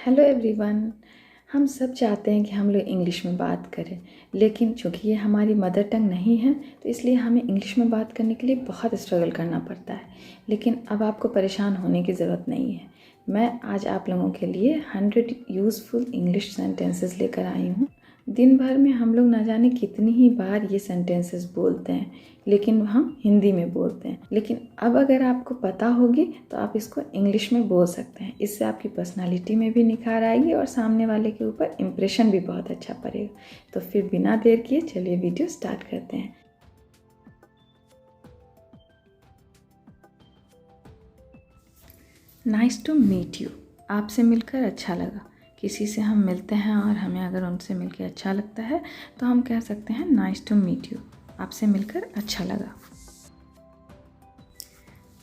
Hello everyone. हम सब चाहते हैं कि हम लोग इंग्लिश में बात करें, लेकिन चूँकि ये हमारी मदर टंग नहीं है तो इसलिए हमें इंग्लिश में बात करने के लिए बहुत स्ट्रगल करना पड़ता है। लेकिन अब आपको परेशान होने की ज़रूरत नहीं है। मैं आज आप लोगों के लिए 100 यूज़फुल इंग्लिश सेंटेंसेस लेकर आई हूँ। दिन भर में हम लोग ना जाने कितनी ही बार ये सेंटेंसेस बोलते हैं, लेकिन हम हिंदी में बोलते हैं। लेकिन अब अगर आपको पता होगी तो आप इसको इंग्लिश में बोल सकते हैं। इससे आपकी पर्सनालिटी में भी निखार आएगी और सामने वाले के ऊपर इम्प्रेशन भी बहुत अच्छा पड़ेगा। तो फिर बिना देर किए चलिए वीडियो स्टार्ट करते हैं। Nice to meet you. आपसे मिलकर अच्छा लगा। किसी से हम मिलते हैं और हमें अगर उनसे मिलकर अच्छा लगता है तो हम कह सकते हैं नाइस टू मीट यू। आपसे मिलकर अच्छा लगा।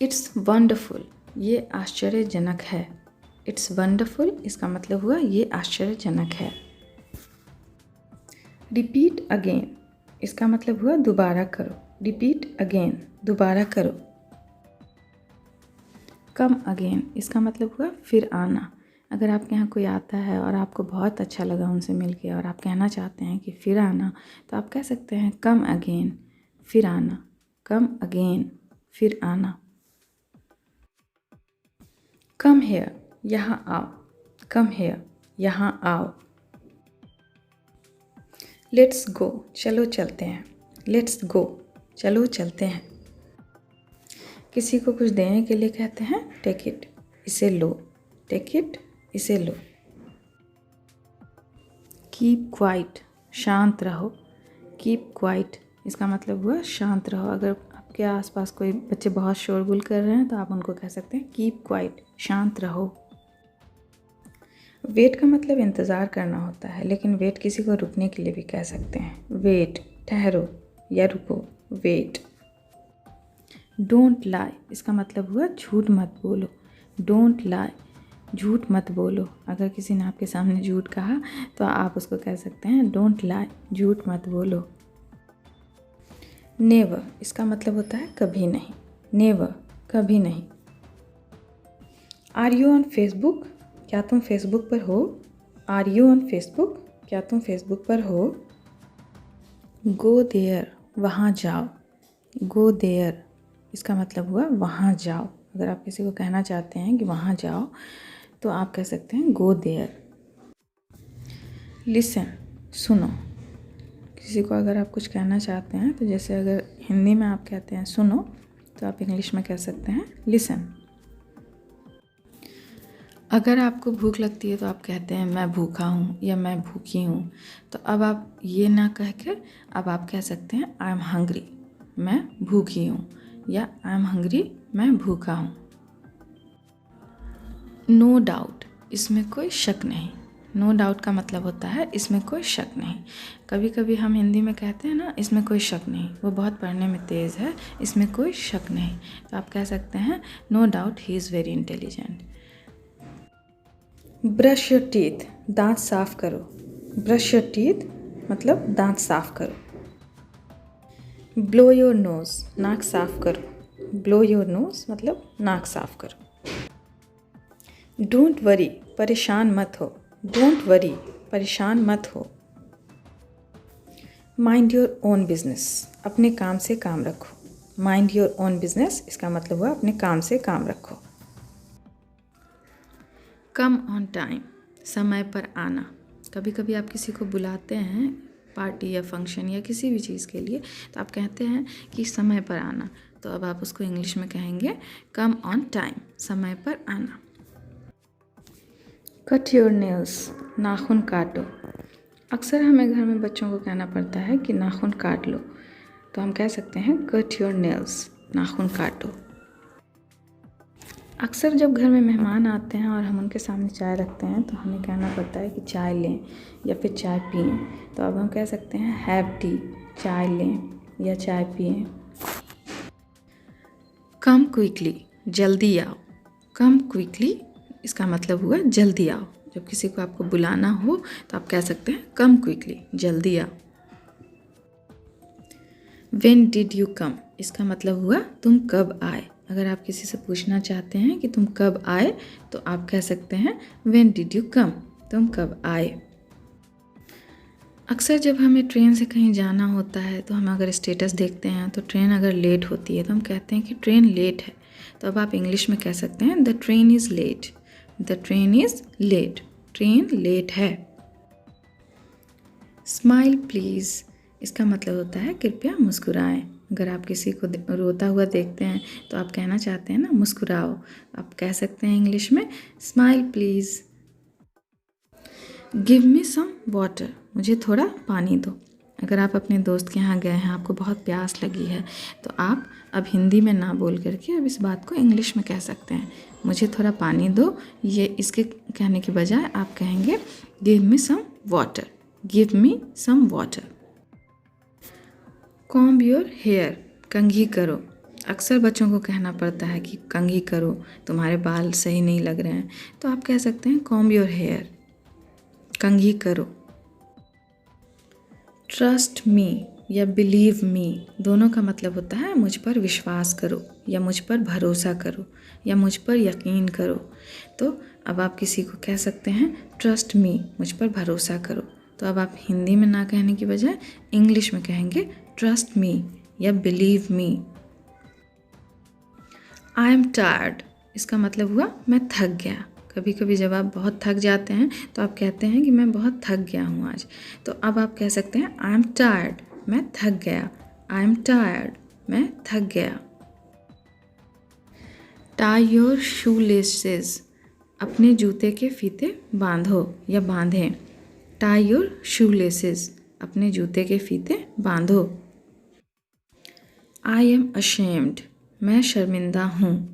It's wonderful. ये आश्चर्यजनक है। इट्स वंडरफुल इसका मतलब हुआ ये आश्चर्यजनक है। रिपीट अगेन इसका मतलब हुआ दोबारा करो। रिपीट अगेन दोबारा करो। कम अगेन इसका मतलब हुआ फिर आना। अगर आपके यहाँ कोई आता है और आपको बहुत अच्छा लगा उनसे मिलके और आप कहना चाहते हैं कि फिर आना, तो आप कह सकते हैं कम अगेन फिर आना। कम अगेन फिर आना। कम हेयर यहाँ आओ। कम हेयर यहाँ आओ। लेट्स गो चलो चलते हैं। लेट्स गो चलो चलते हैं। किसी को कुछ देने के लिए कहते हैं टेक इट इसे लो। टेक इट इसे लो। कीप क्वाइट शांत रहो। कीप क्वाइट इसका मतलब हुआ शांत रहो। अगर आपके आसपास कोई बच्चे बहुत शोरगुल कर रहे हैं तो आप उनको कह सकते हैं कीप क्वाइट शांत रहो। वेट का मतलब इंतज़ार करना होता है, लेकिन वेट किसी को रुकने के लिए भी कह सकते हैं। वेट ठहरो या रुको। वेट। डोंट लाई इसका मतलब हुआ झूठ मत बोलो। डोंट लाई झूठ मत बोलो। अगर किसी ने आपके सामने झूठ कहा तो आप उसको कह सकते हैं डोंट लाई झूठ मत बोलो। नेवर इसका मतलब होता है कभी नहीं। नेवर कभी नहीं। आर यू ऑन फेसबुक क्या तुम फेसबुक पर हो। आर यू ऑन फेसबुक क्या तुम फेसबुक पर हो। गो देयर वहाँ जाओ। गो देयर इसका मतलब हुआ वहाँ जाओ। अगर आप किसी को कहना चाहते हैं कि वहाँ जाओ तो आप कह सकते हैं गो देयर। लिसन सुनो। किसी को अगर आप कुछ कहना चाहते हैं तो जैसे अगर हिंदी में आप कहते हैं सुनो तो आप इंग्लिश में कह सकते हैं लिसन। अगर आपको भूख लगती है तो आप कहते हैं मैं भूखा हूँ या मैं भूखी हूँ। तो अब आप ये ना कह के अब आप कह सकते हैं आई एम हंग्री मैं भूखी हूँ, या आई एम हंग्री मैं भूखा हूँ। नो डाउट इसमें कोई शक नहीं। नो डाउट का मतलब होता है इसमें कोई शक नहीं। कभी कभी हम हिंदी में कहते हैं ना इसमें कोई शक नहीं, वो बहुत पढ़ने में तेज़ है, इसमें कोई शक नहीं। तो आप कह सकते हैं no doubt he is very intelligent. Brush your teeth दांत साफ करो। ब्रश योर टीथ मतलब दांत साफ करो। ब्लो योर नोज़ नाक साफ करो। ब्लो योर नोज़ मतलब नाक साफ करो। डोंट वरी परेशान मत हो। डोंट वरी परेशान मत हो। माइंड योर ओन बिजनेस अपने काम से काम रखो। माइंड योर ओन बिजनेस इसका मतलब हुआ अपने काम से काम रखो। कम ऑन टाइम समय पर आना। कभी कभी आप किसी को बुलाते हैं पार्टी या फंक्शन या किसी भी चीज़ के लिए तो आप कहते हैं कि समय पर आना, तो अब आप उसको इंग्लिश में कहेंगे कम ऑन टाइम समय पर आना। कट योर नेल्स नाखून काटो। अक्सर हमें घर में बच्चों को कहना पड़ता है कि नाखून काट लो, तो हम कह सकते हैं कट योर नेल्स नाखून काटो। अक्सर जब घर में मेहमान आते हैं और हम उनके सामने चाय रखते हैं तो हमें कहना पड़ता है कि चाय लें या फिर चाय पिएं, तो अब हम कह सकते हैं हैव टी चाय लें या चाय पिएं। कम क्विकली जल्दी आओ। कम क्विकली इसका मतलब हुआ जल्दी आओ। जब किसी को आपको बुलाना हो तो आप कह सकते हैं कम क्विकली जल्दी आओ। व्हेन डिड यू कम इसका मतलब हुआ तुम कब आए। अगर आप किसी से पूछना चाहते हैं कि तुम कब आए, तो आप कह सकते हैं When did you come? तुम कब आए। अक्सर जब हमें ट्रेन से कहीं जाना होता है तो हम अगर स्टेटस देखते हैं तो ट्रेन अगर लेट होती है तो हम कहते हैं कि ट्रेन लेट है। तो अब आप इंग्लिश में कह सकते हैं the train is late, the train is late, train late है। स्माइल प्लीज़, इसका मतलब होता है कृपया मुस्कुराएं। अगर आप किसी को रोता हुआ देखते हैं तो आप कहना चाहते हैं ना मुस्कुराओ, आप कह सकते हैं इंग्लिश में smile please. Give me some water, मुझे थोड़ा पानी दो। अगर आप अपने दोस्त के यहाँ गए हैं, आपको बहुत प्यास लगी है, तो आप अब हिंदी में ना बोल करके अब इस बात को इंग्लिश में कह सकते हैं, मुझे थोड़ा पानी दो। ये इसके कहने के बजाय आप कहेंगे give me some water, give me some water. Comb your hair, कंघी करो। अक्सर बच्चों को कहना पड़ता है कि कंघी करो, तुम्हारे बाल सही नहीं लग रहे हैं, तो आप कह सकते हैं कॉम्ब योर हेयर, कंघी करो। ट्रस्ट मी या बिलीव मी, दोनों का मतलब होता है मुझ पर विश्वास करो या मुझ पर भरोसा करो या मुझ पर यकीन करो। तो अब आप किसी को कह सकते हैं ट्रस्ट मी, मुझ पर भरोसा करो। तो अब आप हिंदी में ना कहने की बजाय इंग्लिश में कहेंगे ट्रस्ट मी या believe me. I am tired, इसका मतलब हुआ मैं थक गया। कभी कभी जब आप बहुत थक जाते हैं तो आप कहते हैं कि मैं बहुत थक गया हूँ आज, तो अब आप कह सकते हैं आई एम टायर्ड, मैं थक गया, आई एम टायर्ड, मैं थक गया। टाई योर शू लेसेस, अपने जूते के फीते बांधो या बांधें। टाई योर शू लेसेस, अपने जूते के फीते बांधो। आई एम अशेम्ड, मैं शर्मिंदा हूँ।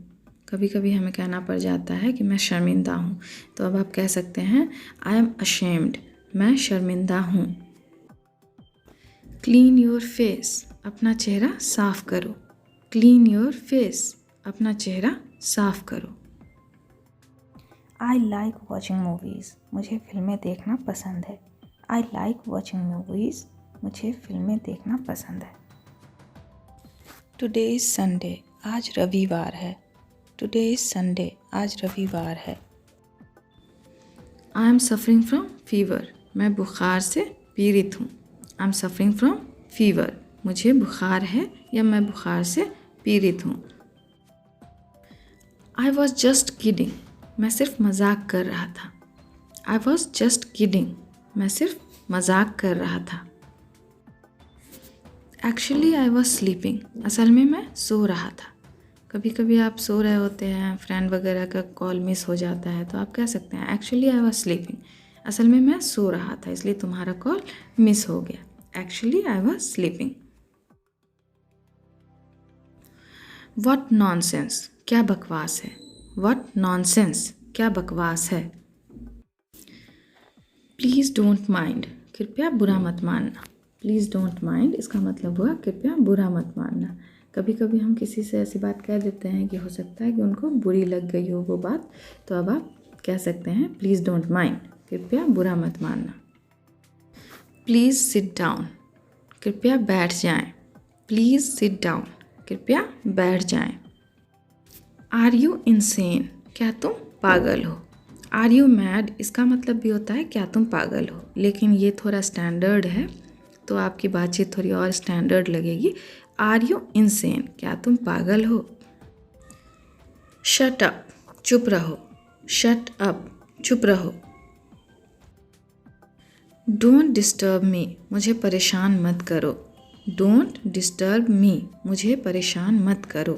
कभी कभी हमें कहना पड़ जाता है कि मैं शर्मिंदा हूँ, तो अब आप कह सकते हैं आई एम अशेम्ड, मैं शर्मिंदा हूँ। क्लीन योर फेस, अपना चेहरा साफ करो। क्लीन योर फेस, अपना चेहरा साफ करो। आई लाइक वॉचिंग मूवीज़, मुझे फिल्में देखना पसंद है। आई लाइक वॉचिंग मूवीज़, मुझे फिल्में देखना पसंद है। टुडे इज़ संडे, आज रविवार है। टुडे इज़ संडे, आज रविवार है। I am suffering from fever, मैं बुखार से पीड़ित हूँ। I am suffering from fever, मुझे बुखार है या मैं बुखार से पीड़ित हूँ। आई वॉज जस्ट किडिंग, मैं सिर्फ मजाक कर रहा था। आई वॉज जस्ट किडिंग, मैं सिर्फ मजाक कर रहा था। एक्चुअली आई वॉज स्लीपिंग, असल में मैं सो रहा था। कभी कभी आप सो रहे होते हैं, फ्रेंड वगैरह का कॉल मिस हो जाता है, तो आप कह सकते हैं एक्चुअली आई वॉज स्लीपिंग, असल में मैं सो रहा था इसलिए तुम्हारा कॉल मिस हो गया। Actually I was sleeping. What nonsense, क्या बकवास है। व्हाट नॉनसेंस, क्या बकवास है। प्लीज़ डोंट माइंड, कृपया बुरा मत मानना। प्लीज़ डोंट माइंड, इसका मतलब हुआ कृपया बुरा मत मानना। कभी कभी हम किसी से ऐसी बात कह देते हैं कि हो सकता है कि उनको बुरी लग गई हो वो बात, तो अब आप कह सकते हैं प्लीज़ डोंट माइंड, कृपया बुरा मत मानना। प्लीज़ सिट डाउन, कृपया बैठ जाएं। प्लीज़ सिट डाउन, कृपया बैठ जाएं। आर यू इनसेन, क्या तुम पागल हो। आर यू मैड, इसका मतलब भी होता है क्या तुम पागल हो, लेकिन ये थोड़ा स्टैंडर्ड है तो आपकी बातचीत थोड़ी और स्टैंडर्ड लगेगी। आर यू इनसेन, क्या तुम पागल हो। शट अप, चुप रहो। शट अप, चुप रहो। डोंट डिस्टर्ब मी, मुझे परेशान मत करो। डोंट डिस्टर्ब मी, मुझे परेशान मत करो।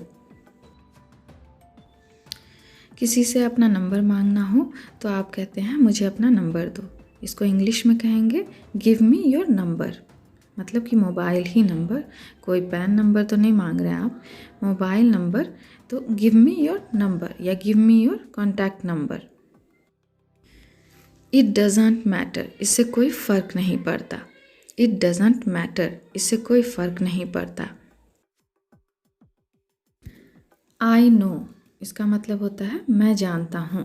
किसी से अपना नंबर मांगना हो तो आप कहते हैं मुझे अपना नंबर दो। इसको इंग्लिश में कहेंगे गिव मी योर नंबर, मतलब कि मोबाइल ही नंबर, कोई पैन नंबर तो नहीं मांग रहे हैं आप, मोबाइल नंबर। तो गिव मी योर नंबर या give me your contact number. It doesn't matter, इससे कोई फ़र्क नहीं पड़ता। इट डजेंट मैटर, इससे कोई फ़र्क नहीं पड़ता। आई नो, इसका मतलब होता है मैं जानता हूँ।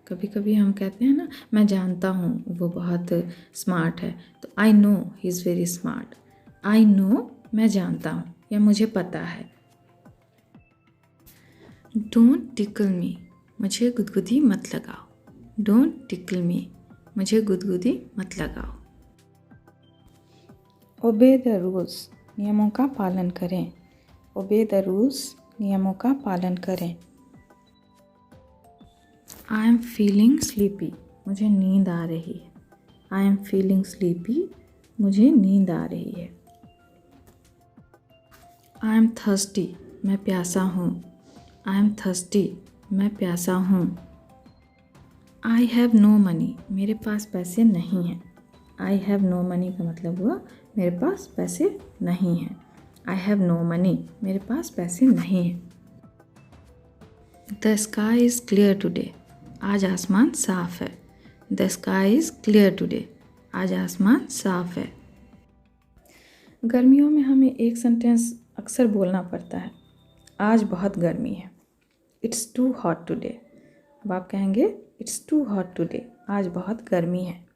कभी कभी हम कहते हैं ना मैं जानता हूँ वो बहुत स्मार्ट है, तो I know he is very smart. I know, मैं जानता हूँ या मुझे पता है। डोंट टिकल मी, मुझे गुदगुदी मत लगाओ। डोंट टिकल मी, मुझे गुदगुदी मत लगाओ। ओबे द रूल्स, नियमों का पालन करें। ओबे द रूल्स, नियमों का पालन करें। आई एम फीलिंग स्लीपी, मुझे नींद आ रही है। आई एम फीलिंग स्लीपी, मुझे नींद आ रही है। आई एम थर्स्टी, मैं प्यासा हूँ। आई एम थर्स्टी, मैं प्यासा हूँ। आई हैव नो मनी, मेरे पास पैसे नहीं हैं। आई हैव नो मनी का मतलब हुआ मेरे पास पैसे नहीं हैं। आई हैव नो मनी, मेरे पास पैसे नहीं हैं। The sky is clear today, आज आसमान साफ है। The sky is clear today, आज आसमान साफ है। गर्मियों में हमें एक सेंटेंस अक्सर बोलना पड़ता है, आज बहुत गर्मी है। It's too hot today. अब आप कहेंगे इट्स टू हॉट टुडे, आज बहुत गर्मी है।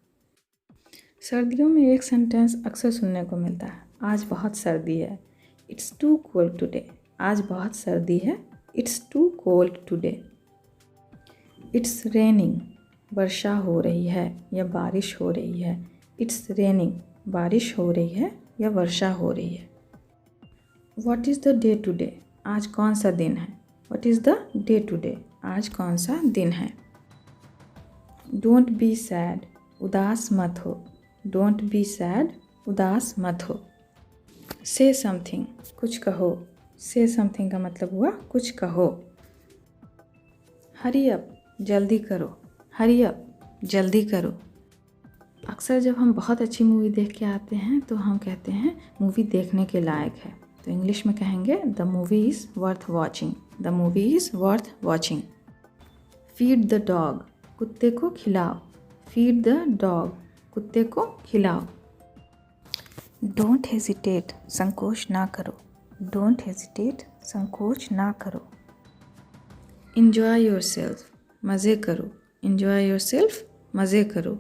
सर्दियों में एक सेंटेंस अक्सर सुनने को मिलता है, आज बहुत सर्दी है। इट्स टू कोल्ड टुडे, आज बहुत सर्दी है। It's too cold today. It's raining, वर्षा हो रही है या बारिश हो रही है। इट्स रेनिंग, बारिश हो रही है या वर्षा हो रही है। What is the day today, आज कौन सा दिन है। What is the day today, आज कौन सा दिन है। डोंट बी सैड, उदास मत हो। डोंट बी सैड, उदास मत हो। से समथिंग, कुछ कहो। से समथिंग का मतलब हुआ कुछ कहो। हरी अप, जल्दी करो। हरी अप, जल्दी करो। अक्सर जब हम बहुत अच्छी मूवी देख के आते हैं तो हम कहते हैं मूवी देखने के लायक है, तो इंग्लिश में कहेंगे the movie is worth watching. The movie is worth watching. Feed the dog, कुत्ते को खिलाओ। फीड द डॉग, कुत्ते को खिलाओ। डोंट हेजिटेट, संकोच ना करो। डोंट हेजिटेट, संकोच ना करो। इंजॉय योर सेल्फ, मज़े करो। इंजॉय योर सेल्फ, मज़े करो।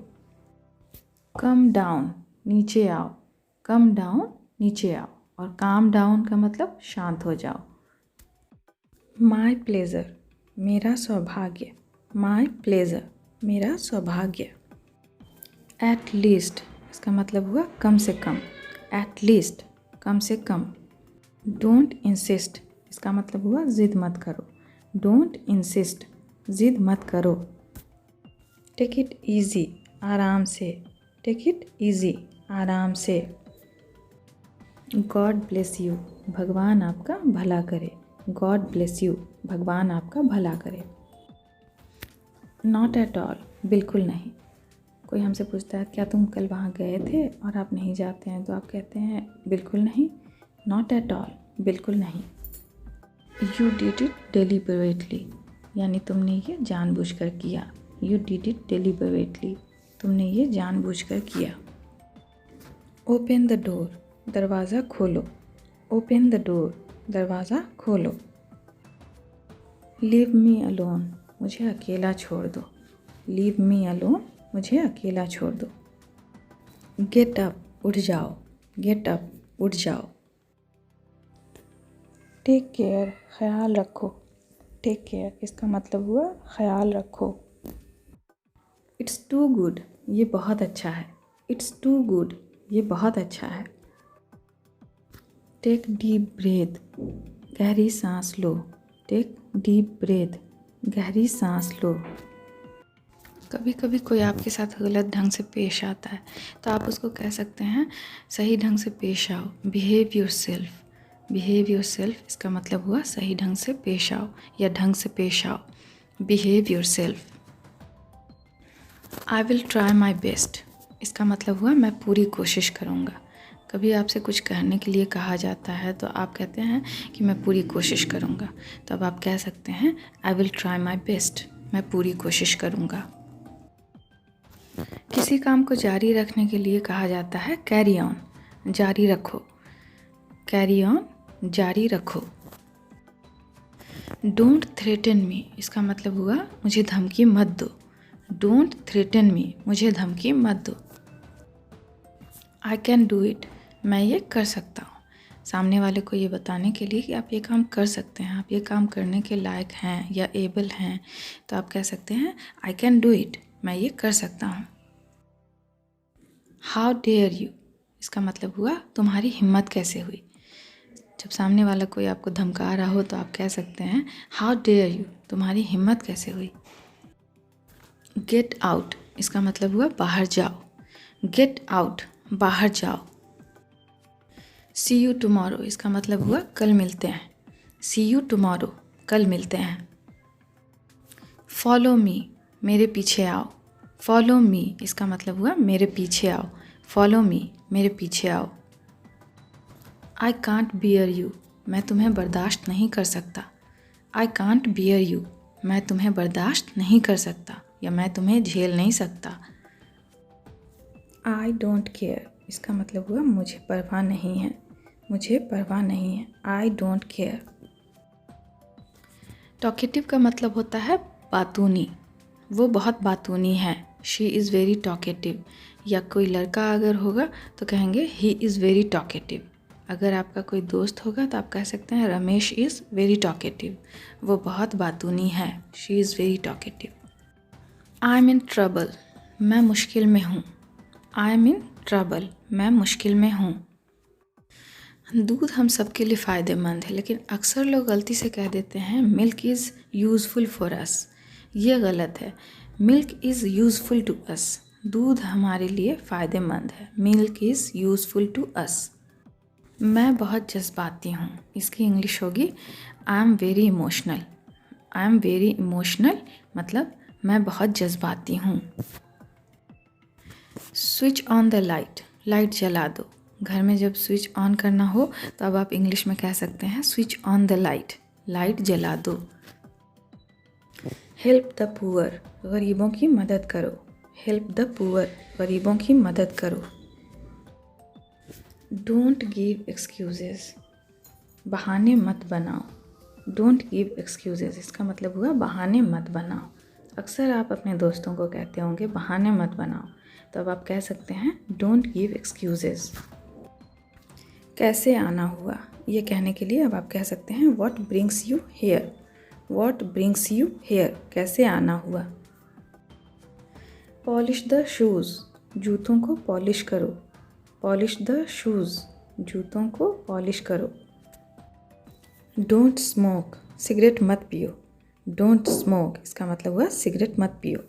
कम डाउन, नीचे आओ। कम डाउन, नीचे आओ। और काम डाउन का मतलब शांत हो जाओ। माई प्लेज़र, मेरा सौभाग्य। माई प्लेज़र, मेरा सौभाग्य। एट लीस्ट, इसका मतलब हुआ कम से कम। एट लीस्ट, कम से कम। डोंट इंसिस्ट, इसका मतलब हुआ ज़िद मत करो। डोंट इंसिस्ट, ज़िद मत करो। टेक इट ईजी, आराम से। टेक इट ईजी, आराम से। गॉड ब्लेस यू, भगवान आपका भला करे। गॉड ब्लेस यू, भगवान आपका भला करे। नॉट एट ऑल, बिल्कुल नहीं। कोई हमसे पूछता है क्या तुम कल वहाँ गए थे और आप नहीं जाते हैं, तो आप कहते हैं बिल्कुल नहीं। नॉट एट ऑल, बिल्कुल नहीं। यू डिड इट डेलिबरेटली, यानी तुमने ये जानबूझकर किया। यू डिड इट डेलिबरेटली, तुमने ये जानबूझकर किया। ओपन द डोर, दरवाज़ा खोलो। ओपन द डोर, दरवाज़ा खोलो। लीव मी अलोन, मुझे अकेला छोड़ दो। लीव मी अलोन, मुझे अकेला छोड़ दो। गेट अप, उठ जाओ। गेट अप, उठ जाओ। टेक केयर, ख्याल रखो। टेक केयर, इसका मतलब हुआ ख्याल रखो। इट्स टू गुड, ये बहुत अच्छा है। इट्स टू गुड, ये बहुत अच्छा है। टेक डीप ब्रेथ, गहरी सांस लो। टेक डीप ब्रेथ, गहरी सांस लो। कभी कभी कोई आपके साथ गलत ढंग से पेश आता है तो आप उसको कह सकते हैं सही ढंग से पेश आओ। Behave your self. Behave your self, इसका मतलब हुआ सही ढंग से पेश आओ या ढंग से पेश आओ। Behave your self. I will try my best, इसका मतलब हुआ मैं पूरी कोशिश करूँगा। कभी आपसे कुछ कहने के लिए कहा जाता है तो आप कहते हैं कि मैं पूरी कोशिश करूँगा, तो अब आप कह सकते हैं I will try my best, मैं पूरी कोशिश करूँगा। किसी काम को जारी रखने के लिए कहा जाता है कैरी ऑन, जारी रखो। कैरी ऑन, जारी रखो। डोंट थ्रेटन मी, इसका मतलब हुआ मुझे धमकी मत दो। डोंट थ्रेटन मी, मुझे धमकी मत दो। आई कैन डू इट, मैं ये कर सकता हूँ। सामने वाले को ये बताने के लिए कि आप ये काम कर सकते हैं, आप ये काम करने के लायक हैं या एबल हैं, तो आप कह सकते हैं आई कैन डू इट, मैं ये कर सकता हूँ। हाउ डेयर यू, इसका मतलब हुआ तुम्हारी हिम्मत कैसे हुई। जब सामने वाला कोई आपको धमका रहा हो तो आप कह सकते हैं हाउ डेयर यू, तुम्हारी हिम्मत कैसे हुई। गेट आउट, इसका मतलब हुआ बाहर जाओ। गेट आउट, बाहर जाओ। सी यू टुमारो, इसका मतलब हुआ कल मिलते हैं। सी यू टुमारो, कल मिलते हैं। फॉलो मी, मेरे पीछे आओ। फॉलो मी, इसका मतलब हुआ मेरे पीछे आओ। फॉलो मी, मेरे पीछे आओ। आई कांट बियर यू, मैं तुम्हें बर्दाश्त नहीं कर सकता। आई कांट बियर यू, मैं तुम्हें बर्दाश्त नहीं कर सकता या मैं तुम्हें झेल नहीं सकता। आई डोंट केयर, इसका मतलब हुआ मुझे परवाह नहीं है। मुझे परवाह नहीं है। I don't care. टॉकेटिव का मतलब होता है बातूनी, वो बहुत बातूनी है। She is very talkative. या कोई लड़का अगर होगा तो कहेंगे ही इज़ वेरी टॉकेटिव। अगर आपका कोई दोस्त होगा तो आप कह सकते हैं रमेश इज़ वेरी टॉकेटिव, वो बहुत बातूनी है। She is very talkative. I am in trouble, मैं मुश्किल में हूँ। आई एम इन ट्रबल, मैं मुश्किल में हूँ। दूध हम सबके लिए फ़ायदेमंद है, लेकिन अक्सर लोग गलती से कह देते हैं milk is useful for us. ये गलत है। Milk is useful to us, दूध हमारे लिए फ़ायदेमंद है। Milk is useful to us. मैं बहुत जज्बाती हूँ, इसकी इंग्लिश होगी I am very emotional. I am very emotional मतलब मैं बहुत जज्बाती हूँ। Switch on the light, light जला दो। घर में जब स्विच ऑन करना हो तो अब आप इंग्लिश में कह सकते हैं switch on the light, light जला दो। हेल्प द पुअर, गरीबों की मदद करो। हेल्प द पुअर, गरीबों की मदद करो। डोंट गिव एक्सक्यूजेस, बहाने मत बनाओ। डोंट गिव एक्सक्यूजेस, इसका मतलब हुआ बहाने मत बनाओ। अक्सर आप अपने दोस्तों को कहते होंगे बहाने मत बनाओ, तो अब आप कह सकते हैं डोंट गिव एक्सक्यूजेस। कैसे आना हुआ, ये कहने के लिए अब आप कह सकते हैं what brings you here. What brings you here, कैसे आना हुआ। पॉलिश द शूज़, जूतों को पॉलिश करो। पॉलिश द शूज़, जूतों को पॉलिश करो। डोंट स्मोक, सिगरेट मत पियो। डोंट स्मोक, इसका मतलब हुआ सिगरेट मत पियो।